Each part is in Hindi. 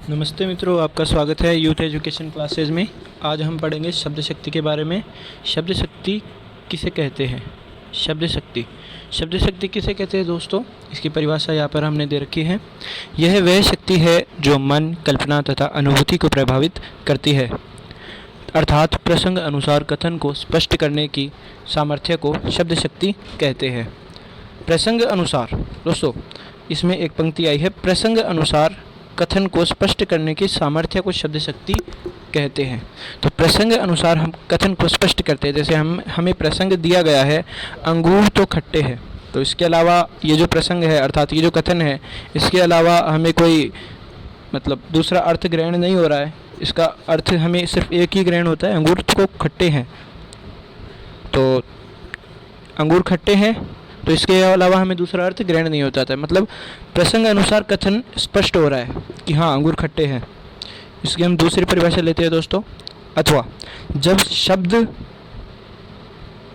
नमस्ते मित्रों, आपका स्वागत है यूथ एजुकेशन क्लासेज में। आज हम पढ़ेंगे शब्द शक्ति के बारे में। शब्द शक्ति किसे कहते हैं? शब्द शक्ति किसे कहते हैं दोस्तों? इसकी परिभाषा यहाँ पर हमने दे रखी है। यह वह शक्ति है जो मन, कल्पना तथा अनुभूति को प्रभावित करती है, अर्थात प्रसंग अनुसार कथन को स्पष्ट करने की सामर्थ्य को शब्द शक्ति कहते हैं। प्रसंग अनुसार दोस्तों, इसमें एक पंक्ति आई है, प्रसंग अनुसार कथन को स्पष्ट करने की सामर्थ्य को शब्द शक्ति कहते हैं। तो प्रसंग अनुसार हम कथन को स्पष्ट करते हैं। जैसे हमें प्रसंग दिया गया है, अंगूर तो खट्टे हैं, तो इसके अलावा ये जो प्रसंग है अर्थात ये जो कथन है, इसके अलावा हमें कोई दूसरा अर्थ ग्रहण नहीं हो रहा है। इसका अर्थ हमें सिर्फ एक ही ग्रहण होता है, अंगूर को खट्टे हैं। तो अंगूर खट्टे हैं, तो इसके अलावा हमें दूसरा अर्थ ग्रहण नहीं होता था। मतलब प्रसंग अनुसार कथन स्पष्ट हो रहा है कि हाँ, अंगूर खट्टे हैं। इसकी हम दूसरी परिभाषा लेते हैं दोस्तों। अथवा जब शब्द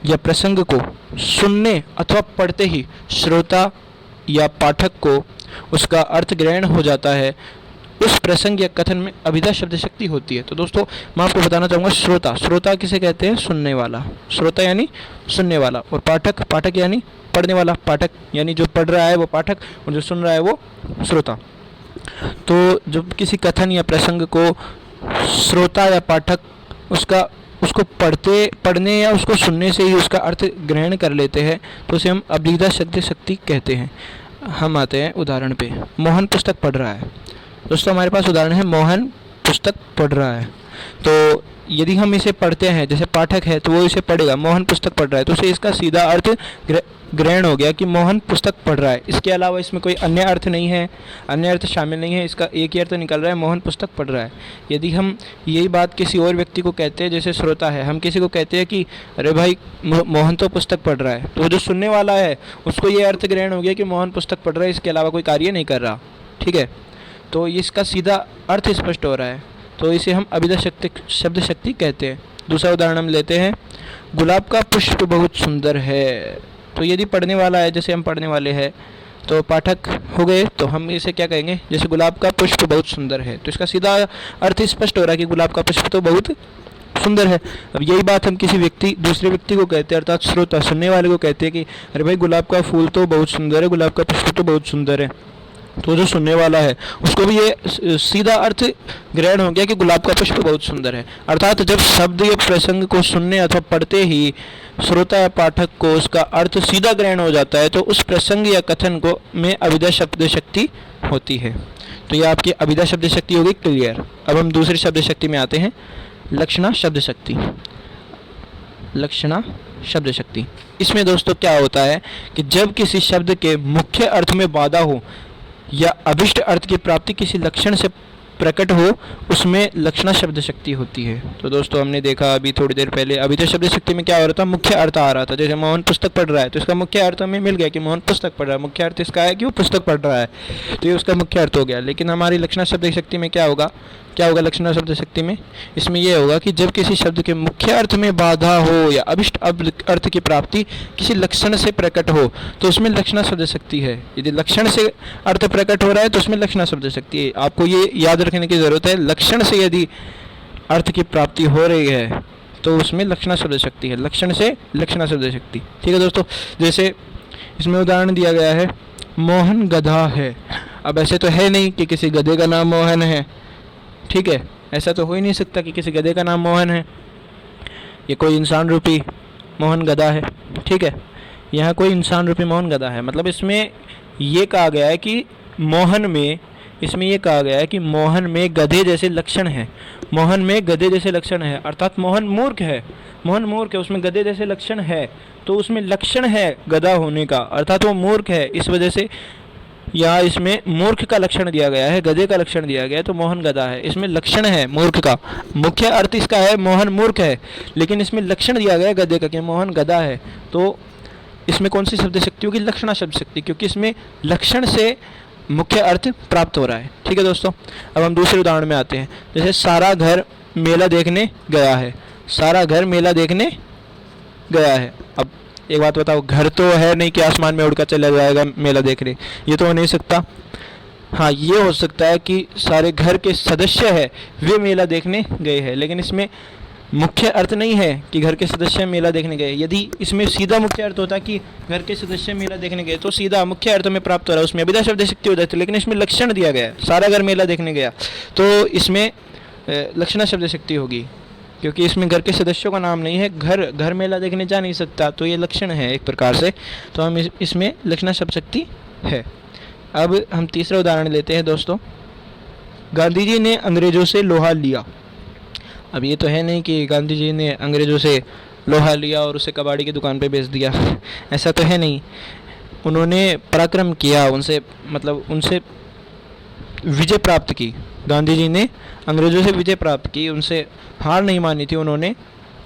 या प्रसंग को सुनने अथवा पढ़ते ही श्रोता या पाठक को उसका अर्थ ग्रहण हो जाता है, उस प्रसंग या कथन में अभिधा शब्द शक्ति होती है। तो दोस्तों, मैं आपको बताना चाहूँगा, श्रोता किसे कहते हैं? सुनने वाला। श्रोता यानी सुनने वाला, और पाठक यानी पढ़ने वाला। पाठक यानी जो पढ़ रहा है वो पाठक, और जो सुन रहा है वो श्रोता। तो जब किसी कथन या प्रसंग को श्रोता या पाठक उसको पढ़ने या उसको सुनने से ही उसका अर्थ ग्रहण कर लेते हैं, तो उसे हम अभिधा शब्द शक्ति कहते हैं। हम आते हैं उदाहरण पे। मोहन पुस्तक पढ़ रहा है। दोस्तों, हमारे पास उदाहरण है, मोहन पुस्तक पढ़ रहा है। तो यदि हम इसे पढ़ते हैं, जैसे पाठक है तो वो इसे पढ़ेगा, मोहन पुस्तक पढ़ रहा है, तो उसे इसका सीधा अर्थ ग्रहण हो गया कि मोहन पुस्तक पढ़ रहा है। इसके अलावा इसमें कोई अन्य अर्थ नहीं है, अन्य अर्थ शामिल नहीं है। इसका एक ही अर्थ निकल रहा है, मोहन पुस्तक पढ़ रहा है। यदि हम यही बात किसी और व्यक्ति को कहते हैं, जैसे श्रोता है, हम किसी को कहते हैं कि अरे भाई, मोहन तो पुस्तक पढ़ रहा है, तो जो सुनने वाला है उसको ये अर्थ ग्रहण हो गया कि मोहन पुस्तक पढ़ रहा है, इसके अलावा कोई कार्य नहीं कर रहा। ठीक है, तो इसका सीधा अर्थ स्पष्ट हो रहा है, तो इसे हम अभिधा शब्द शक्ति कहते हैं। दूसरा उदाहरण हम लेते हैं, गुलाब का पुष्प बहुत सुंदर है। तो यदि पढ़ने वाला है, जैसे हम पढ़ने वाले हैं, तो पाठक हो गए, तो हम इसे क्या कहेंगे? जैसे गुलाब का पुष्प बहुत सुंदर है, तो इसका सीधा अर्थ स्पष्ट हो रहा है कि गुलाब का पुष्प तो बहुत सुंदर है। अब यही बात हम किसी दूसरे व्यक्ति को कहते हैं, अर्थात श्रोता सुनने वाले को कहते हैं कि अरे भाई, गुलाब का फूल तो बहुत सुंदर है, गुलाब का पुष्प तो बहुत सुंदर है। तो जो सुनने वाला है उसको भी ये सीधा अर्थ ग्रहण हो गया कि गुलाब का पुष्प बहुत सुंदर है। अर्थात जब शब्द या प्रसंग को सुनने अथवा पढ़ते ही श्रोता या पाठक को उसका अर्थ सीधा ग्रहण हो जाता है, तो उस प्रसंग या कथन को में अभिधा शब्द शक्ति होती है। तो यह आपकी अभिधा शब्द शक्ति होगी क्लियर। अब हम दूसरी शब्द शक्ति में आते हैं, लक्षणा शब्द शक्ति। लक्षणा शब्द शक्ति, इसमें दोस्तों क्या होता है कि जब किसी शब्द के मुख्य अर्थ में बाधा हो या अभिष्ट अर्थ की प्राप्ति किसी लक्षण से प्रकट हो, उसमें लक्षणा शब्द शक्ति होती है। तो दोस्तों, हमने देखा अभी थोड़ी देर पहले, अभिधा शब्द शक्ति में क्या हो रहा था? मुख्य अर्थ आ रहा था। जैसे मोहन पुस्तक पढ़ रहा है, तो इसका मुख्य अर्थ हमें मिल गया कि मोहन पुस्तक पढ़ रहा है। मुख्य अर्थ इसका है कि वो पुस्तक पढ़ रहा है, तो ये उसका मुख्य अर्थ हो गया। लेकिन हमारी लक्षणा शब्द शक्ति में क्या होगा लक्षणा शब्द शक्ति में? इसमें यह होगा कि जब किसी शब्द के मुख्य अर्थ में बाधा हो या अभिष्ट अर्थ की प्राप्ति किसी लक्षण से प्रकट हो, तो उसमें लक्षणा शब्द शक्ति है। यदि लक्षण से अर्थ प्रकट हो रहा है तो उसमें लक्षणा शब्द शक्ति है। आपको ये याद रखने की जरूरत है, लक्षण से यदि अर्थ की प्राप्ति हो रही है तो उसमें लक्षणा शब्द शक्ति है। लक्षण से लक्षणा शब्द शक्ति। ठीक है दोस्तों, जैसे इसमें उदाहरण दिया गया है, मोहन गधा है। अब ऐसे तो है नहीं कि किसी गधे का नाम मोहन है। ठीक है, ऐसा तो हो ही नहीं सकता कि किसी गधे का नाम मोहन है। ये कोई इंसान रूपी मोहन गधा है। ठीक है, यहाँ कोई इंसान रूपी मोहन गधा है। मतलब इसमें ये कहा गया है कि मोहन में गधे जैसे लक्षण है। मोहन में गधे जैसे लक्षण है, अर्थात मोहन मूर्ख है, उसमें गधे जैसे लक्षण है, तो उसमें लक्षण है गधा होने का, अर्थात वो मूर्ख है। इस वजह से या इसमें मूर्ख का लक्षण दिया गया है, गधे का लक्षण दिया गया है, तो मोहन गधा है। इसमें लक्षण है मूर्ख का, मुख्य अर्थ इसका है मोहन मूर्ख है, लेकिन इसमें लक्षण दिया गया है गधे का कि मोहन गधा है। तो इसमें कौन सी शब्द शक्ति होगी? लक्षणा शब्द शक्ति, क्योंकि इसमें लक्षण से मुख्य अर्थ प्राप्त हो रहा है। ठीक है दोस्तों, अब हम दूसरे उदाहरण में आते हैं। जैसे सारा घर मेला देखने गया है। सारा घर मेला देखने गया है। अब एक बात बताओ, घर तो है नहीं कि आसमान में उड़कर चला जाएगा मेला देखने, ये तो हो नहीं सकता। हाँ, ये हो सकता है कि सारे घर के सदस्य है वे मेला देखने गए हैं, लेकिन इसमें मुख्य अर्थ नहीं है कि घर के सदस्य मेला देखने गए। यदि इसमें सीधा मुख्य अर्थ होता कि घर के सदस्य मेला देखने गए तो सीधा मुख्य अर्थ में प्राप्त हो रहा है, उसमें अभिधा शब्द शक्ति हो जाती है। लेकिन इसमें लक्षण दिया गया है, सारा घर मेला देखने गया, तो इसमें लक्षणा शब्द शक्ति होगी, क्योंकि इसमें घर के सदस्यों का नाम नहीं है। घर मेला देखने जा नहीं सकता, तो ये लक्षण है एक प्रकार से, तो हम इसमें लक्षणा शब्द शक्ति है। अब हम तीसरा उदाहरण लेते हैं दोस्तों। गांधी जी ने अंग्रेजों से लोहा लिया। अब ये तो है नहीं कि गांधी जी ने अंग्रेजों से लोहा लिया और उसे कबाड़ी की दुकान पे बेच दिया, ऐसा तो है नहीं। उन्होंने पराक्रम किया, उनसे विजय प्राप्त की। गांधी जी ने अंग्रेजों से विजय प्राप्त की, उनसे हार नहीं मानी थी उन्होंने।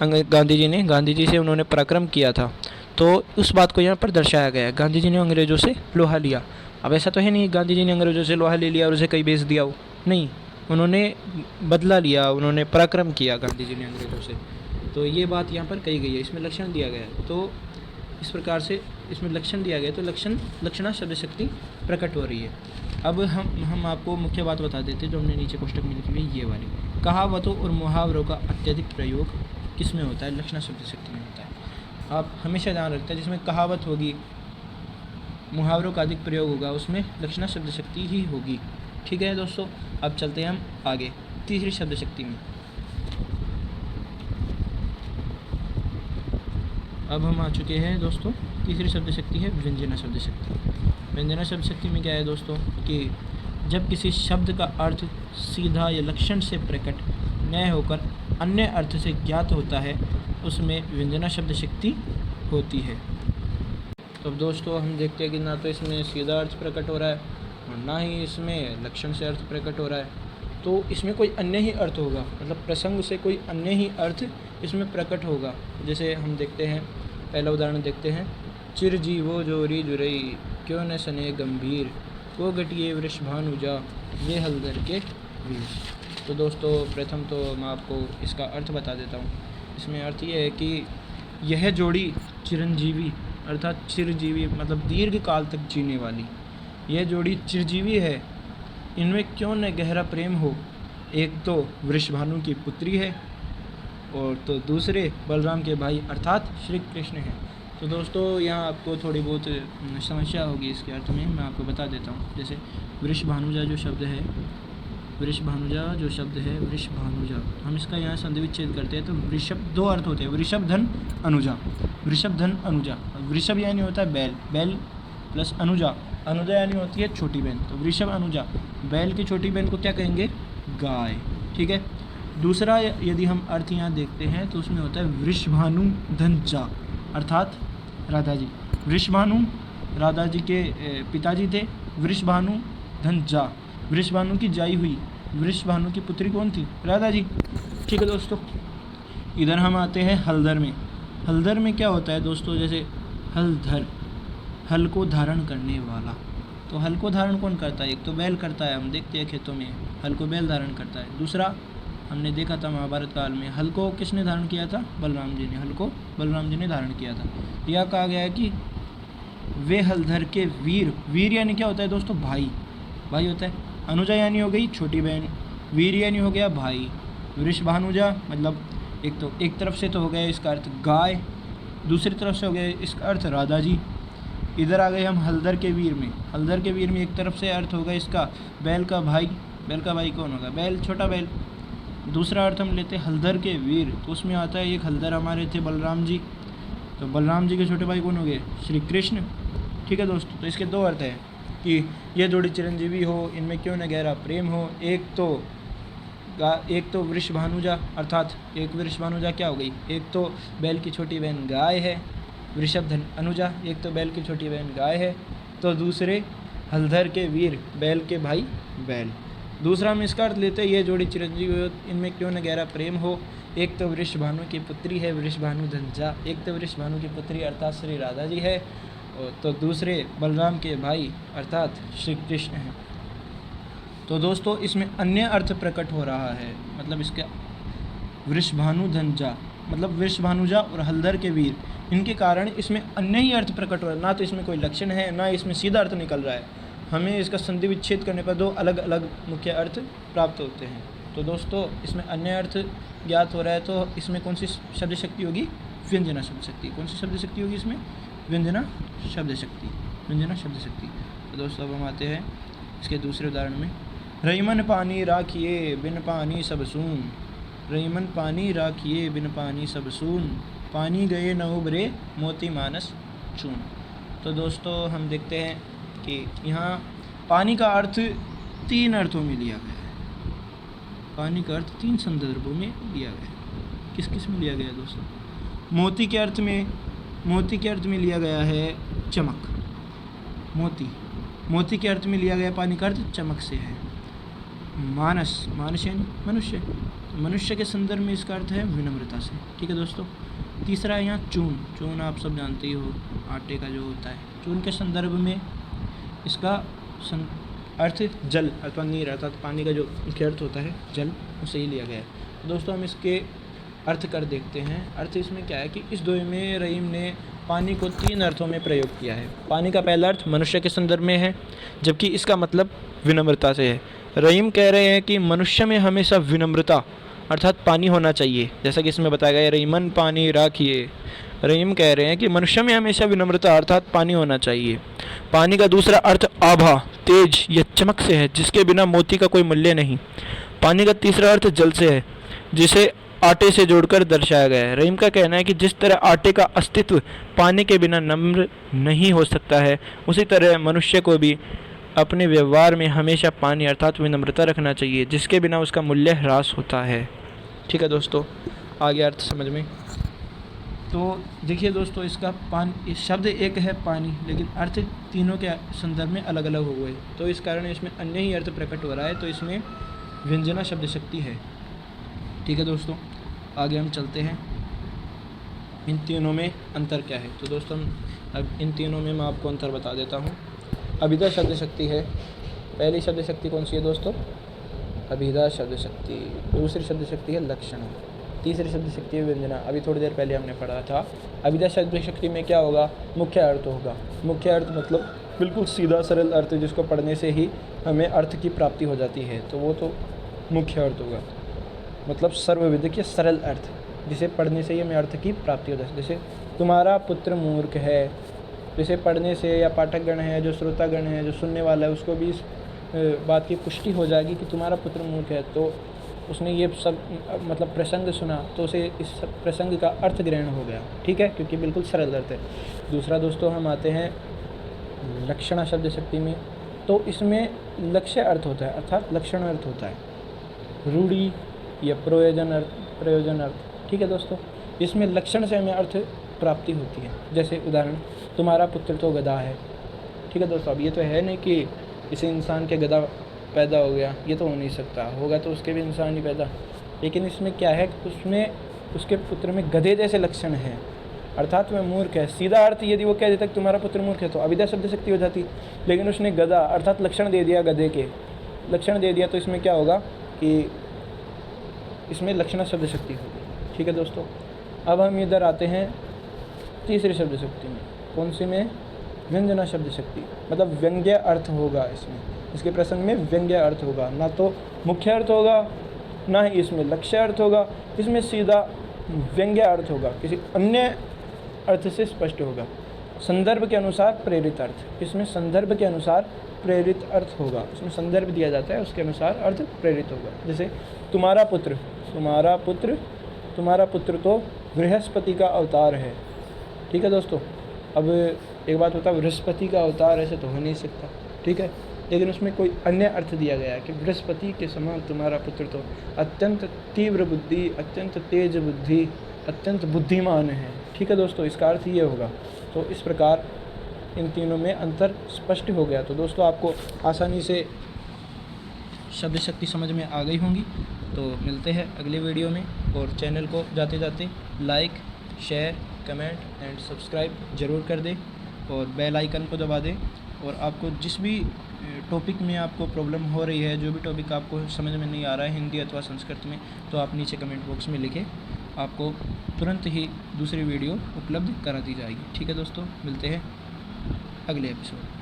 गांधी जी से उन्होंने पराक्रम किया था, तो उस बात को यहाँ पर दर्शाया गया है। गांधी जी ने अंग्रेजों से लोहा लिया। अब ऐसा तो है नहीं गांधी जी ने अंग्रेजों से लोहा ले लिया और उसे कहीं बेच दिया हो, नहीं, उन्होंने बदला लिया, उन्होंने पराक्रम किया गांधी जी ने अंग्रेजों से। तो ये बात यहाँ पर कही गई है, इसमें लक्षण दिया गया है। तो इस प्रकार से इसमें लक्षण दिया गया, तो लक्षणा शब्द शक्ति प्रकट हो रही है। अब हम आपको मुख्य बात बता देते हैं जो हमने नीचे कोष्टक में लिखी हुई, ये वाली। कहावतों और मुहावरों का अत्यधिक प्रयोग किस में होता है? लक्षणा शब्द शक्ति में होता है। आप हमेशा ध्यान रखते हैं, जिसमें कहावत होगी, मुहावरों का अधिक प्रयोग होगा, उसमें लक्षणा शब्द शक्ति ही होगी। ठीक है दोस्तों, अब चलते हैं हम आगे तीसरी शब्द शक्ति में। अब हम आ चुके हैं दोस्तों, तीसरी शब्द शक्ति है व्यंजना शब्द शक्ति। व्यंजना शब्द शक्ति में क्या है दोस्तों कि जब किसी शब्द का अर्थ सीधा या लक्षण से प्रकट न होकर अन्य अर्थ से ज्ञात होता है, उसमें व्यंजना शब्द शक्ति होती है। तो अब दोस्तों हम देखते हैं कि ना तो इसमें सीधा अर्थ प्रकट हो रहा है और ना ही इसमें लक्षण से अर्थ प्रकट हो रहा है, तो इसमें कोई अन्य ही अर्थ होगा, मतलब प्रसंग से कोई अन्य ही अर्थ इसमें प्रकट होगा। जैसे हम देखते हैं, पहला उदाहरण देखते हैं। चिरजीवो जोरी जुरई क्यों न सने गंभीर, वो घटिए वृषभानुजा ये हलदर के वीर। तो दोस्तों प्रथम तो मैं आपको इसका अर्थ बता देता हूँ। इसमें अर्थ ये है कि यह जोड़ी चिरंजीवी अर्थात चिरजीवी मतलब दीर्घ काल तक जीने वाली, यह जोड़ी चिरजीवी है। इनमें क्यों न गहरा प्रेम हो, एक तो वृषभानु की पुत्री है और तो दूसरे बलराम के भाई अर्थात श्री कृष्ण है। तो दोस्तों यहाँ आपको थोड़ी बहुत समस्या होगी इसके अर्थ में, मैं आपको बता देता हूँ। जैसे वृषभानुजा जो शब्द है, वृषभानुजा, हम इसका यहाँ संधि विच्छेद करते हैं तो वृषभ दो अर्थ होते हैं, वृषभ धन अनुजा। वृषभ धन अनुजा, वृषभ यानी होता है बैल, बैल प्लस अनुजा, अनुजा यानी होती है छोटी बहन। तो वृषभ अनुजा, बैल की छोटी बहन को क्या कहेंगे? गाय। ठीक है। दूसरा यदि हम अर्थ यहाँ देखते हैं तो उसमें होता है वृषभानु धन जा अर्थात राधा जी। वृषभानु राधा जी के पिताजी थे, वृषभानु धन जा, वृषभानु की जाई हुई, वृषभानु की पुत्री कौन थी? राधा जी। ठीक है दोस्तों, इधर हम आते हैं हलदर में। हलदर में क्या होता है दोस्तों? जैसे हलधर, हल को धारण करने वाला। तो हल को धारण कौन करता है? एक तो बैल करता है, हम देखते हैं खेतों में हल को बैल धारण करता है। दूसरा हमने देखा था महाभारत काल में, हल को किसने धारण किया था? बलराम जी ने, हल को बलराम जी ने धारण किया था। यह कहा गया है कि वे हलधर के वीर, वीर यानी क्या होता है दोस्तों? भाई, भाई होता है। अनुजा यानी हो गई छोटी बहन, वीर यानी हो गया भाई। वृषभानुजा मतलब एक तरफ से तो हो गया इसका अर्थ गाय, दूसरी तरफ से हो गया इसका अर्थ राधा जी। इधर आ गए हम हलदर के वीर में। हलदर के वीर में एक तरफ से अर्थ होगा इसका बैल का भाई, बैल का भाई कौन होगा? बैल, छोटा बैल। दूसरा अर्थ हम लेते हैं हलदर के वीर, तो उसमें आता है एक हलदर हमारे थे बलराम जी, तो बलराम जी के छोटे भाई कौन हो गए? श्री कृष्ण। ठीक है दोस्तों, तो इसके दो अर्थ हैं कि ये जोड़ी चिरंजीवी हो, इनमें क्यों न गहरा प्रेम हो। एक तो वृषभानुजा अर्थात एक वृषभानुजा क्या हो गई? एक तो बैल की छोटी बहन गाय है, वृषभ धन अनुजा, एक तो बैल की छोटी बहन गाय है, तो दूसरे हलधर के वीर, बैल के भाई बैल। दूसरा हम इसका अर्थ लेते हैं ये जोड़ी चिरंजीवी हो, इनमें क्यों न गहरा प्रेम हो। एक तो वृषभानु की पुत्री है वृषभानु धनजा, एक तो वृषभानु की पुत्री अर्थात श्री राधा जी है, तो दूसरे बलराम के भाई अर्थात श्री कृष्ण हैं। तो दोस्तों इसमें अन्य अर्थ प्रकट हो रहा है, मतलब इसके वृषभानु धनजा मतलब वृषभानुजा और हलधर के वीर, इनके कारण इसमें अन्य ही अर्थ प्रकट हो रहा है। ना तो इसमें कोई लक्षण है, ना इसमें सीधा अर्थ निकल रहा है। हमें इसका संधि विच्छेद करने पर दो अलग अलग मुख्य अर्थ प्राप्त होते हैं। तो दोस्तों इसमें अन्य अर्थ ज्ञात हो रहा है, तो इसमें कौन सी शब्द शक्ति होगी? व्यंजना शब्द शक्ति। कौन सी शब्द शक्ति होगी इसमें? व्यंजना शब्द शक्ति, व्यंजना शब्द शक्ति। तो दोस्तों अब हम आते हैं इसके दूसरे उदाहरण में। रईमन पानी राखिए बिन पानी सब सून, रईमन पानी राखिए बिन पानी सब सून, पानी गए न उबरे मोती मानस चून। तो दोस्तों हम देखते हैं कि यहाँ पानी का अर्थ 3 अर्थों में लिया गया है। पानी का अर्थ 3 संदर्भों में लिया गया है। किस किस में लिया गया है दोस्तों? मोती के अर्थ में लिया गया है चमक। मोती के अर्थ में लिया गया पानी का अर्थ चमक से है। मानस यानी मनुष्य, तो मनुष्य के संदर्भ में इसका अर्थ है विनम्रता से। ठीक है दोस्तों। तीसरा है यहाँ चून आप सब जानते ही हो, आटे का जो होता है। चून के संदर्भ में इसका अर्थ जल अथवा नीर अर्थात पानी का जो मुख्य अर्थ होता है जल, उसे ही लिया गया है। तो दोस्तों हम इसके अर्थ कर देखते हैं। अर्थ इसमें क्या है कि इस दोहे में रहीम ने पानी को 3 अर्थों में प्रयोग किया है। पानी का पहला अर्थ मनुष्य के संदर्भ में है, जबकि इसका मतलब विनम्रता से है। रहीम कह रहे हैं कि मनुष्य में हमेशा विनम्रता अर्थात पानी होना चाहिए, जैसा कि इसमें बताया गया है रईमन पानी राखिए। रहीम कह रहे हैं कि मनुष्य में हमेशा विनम्रता अर्थात पानी होना चाहिए। पानी का दूसरा अर्थ आभा, तेज या चमक से है, जिसके बिना मोती का कोई मूल्य नहीं। पानी का तीसरा अर्थ जल से है, जिसे आटे से जोड़कर दर्शाया गया है। रहीम का कहना है कि जिस तरह आटे का अस्तित्व पानी के बिना नम्र नहीं हो सकता है, उसी तरह मनुष्य को भी अपने व्यवहार में हमेशा पानी अर्थात विनम्रता रखना चाहिए, जिसके बिना उसका मूल्य ह्रास होता है। ठीक है दोस्तों, आगे अर्थ समझ में। तो देखिए दोस्तों, इसका इस शब्द एक है पानी, लेकिन अर्थ तीनों के संदर्भ में अलग अलग हो गए, तो इस कारण इसमें अन्य ही अर्थ प्रकट हो रहा है। तो इसमें व्यंजना शब्द शक्ति है। ठीक है दोस्तों, आगे हम चलते हैं। इन तीनों में अंतर क्या है? तो दोस्तों अब इन तीनों में मैं आपको अंतर बता देता हूँ। अभिधा शब्द शक्ति है। पहली शब्द शक्ति कौन सी है दोस्तों? अभिधा शब्द शक्ति। दूसरी शब्द शक्ति है लक्षण। तीसरी शब्द शक्ति है व्यंजना। अभी थोड़ी देर पहले हमने पढ़ा था। अभिधा शब्द शक्ति में क्या होगा? मुख्य अर्थ होगा। मुख्य अर्थ मतलब बिल्कुल सीधा सरल अर्थ, जिसको पढ़ने से ही हमें अर्थ की प्राप्ति हो जाती है, तो वो तो मुख्य अर्थ होगा। मतलब सर्वविदिक या सरल अर्थ, जिसे पढ़ने से ही हमें अर्थ की प्राप्ति हो जाती है। जैसे तुम्हारा पुत्र मूर्ख है, जिसे पढ़ने से या पाठकगण है, जो श्रोतागण है, जो सुनने वाला है, उसको भी इस बात की पुष्टि हो जाएगी कि तुम्हारा पुत्र मूर्ख है। तो उसने ये सब मतलब प्रसंग सुना, तो उसे इस प्रसंग का अर्थ ग्रहण हो गया। ठीक है, क्योंकि बिल्कुल सरल अर्थ है। दूसरा दोस्तों हम आते हैं लक्षणा शब्द शक्ति में। तो इसमें लक्ष्य अर्थ होता है अर्थात लक्षण अर्थ होता है, रूढ़ी या प्रयोजन अर्थ। ठीक है दोस्तों, इसमें लक्षण से हमें अर्थ प्राप्ति होती है। जैसे उदाहरण, तुम्हारा पुत्र तो गधा है। ठीक है दोस्तों, अब ये तो है नहीं कि इसे इंसान के गधा पैदा हो गया, ये तो हो नहीं सकता, होगा तो उसके भी इंसान ही पैदा। लेकिन इसमें क्या है कि उसमें उसके पुत्र में गधे जैसे लक्षण हैं, अर्थात वह मूर्ख है। सीधा अर्थ यदि वो कह देता कि तुम्हारा पुत्र मूर्ख है तो अभिधा शब्द शक्ति हो जाती, लेकिन उसने गधा अर्थात लक्षण दे दिया, गधे के लक्षण दे दिया, तो इसमें क्या होगा कि इसमें लक्षणा शब्द शक्ति होगी। ठीक है दोस्तों, अब हम इधर आते हैं तीसरी शब्द शक्ति में। कौन सी में? व्यंजना शब्द शक्ति, मतलब व्यंग्य अर्थ होगा इसमें। इसके प्रसंग में व्यंग्य अर्थ होगा, ना तो मुख्य अर्थ होगा, ना ही इसमें लक्ष्य अर्थ होगा। इसमें सीधा व्यंग्य अर्थ होगा, किसी अन्य अर्थ से स्पष्ट होगा। संदर्भ के अनुसार प्रेरित अर्थ, इसमें संदर्भ के अनुसार प्रेरित अर्थ होगा। इसमें संदर्भ दिया जाता है, उसके अनुसार अर्थ प्रेरित होगा। जैसे तुम्हारा पुत्र तो बृहस्पति का अवतार है। ठीक है दोस्तों, अब एक बात होता है, बृहस्पति का अवतार ऐसे तो हो नहीं सकता। ठीक है, लेकिन उसमें कोई अन्य अर्थ दिया गया है कि बृहस्पति के समान तुम्हारा पुत्र तो अत्यंत तीव्र बुद्धि, अत्यंत तेज बुद्धि, अत्यंत बुद्धिमान है। ठीक है दोस्तों, इसका अर्थ ये होगा। तो इस प्रकार इन तीनों में अंतर स्पष्ट हो गया। तो दोस्तों आपको आसानी से शब्द शक्ति समझ में आ गई होंगी। तो मिलते हैं अगले वीडियो में, और चैनल को जाते जाते like, share, comment and subscribe ज़रूर कर दें, और बेल आइकन को दबा दें। और आपको जिस भी टॉपिक में आपको प्रॉब्लम हो रही है, जो भी टॉपिक आपको समझ में नहीं आ रहा है हिंदी अथवा संस्कृत में, तो आप नीचे कमेंट बॉक्स में लिखें, आपको तुरंत ही दूसरी वीडियो उपलब्ध करा दी जाएगी। ठीक है दोस्तों, मिलते हैं अगले एपिसोड।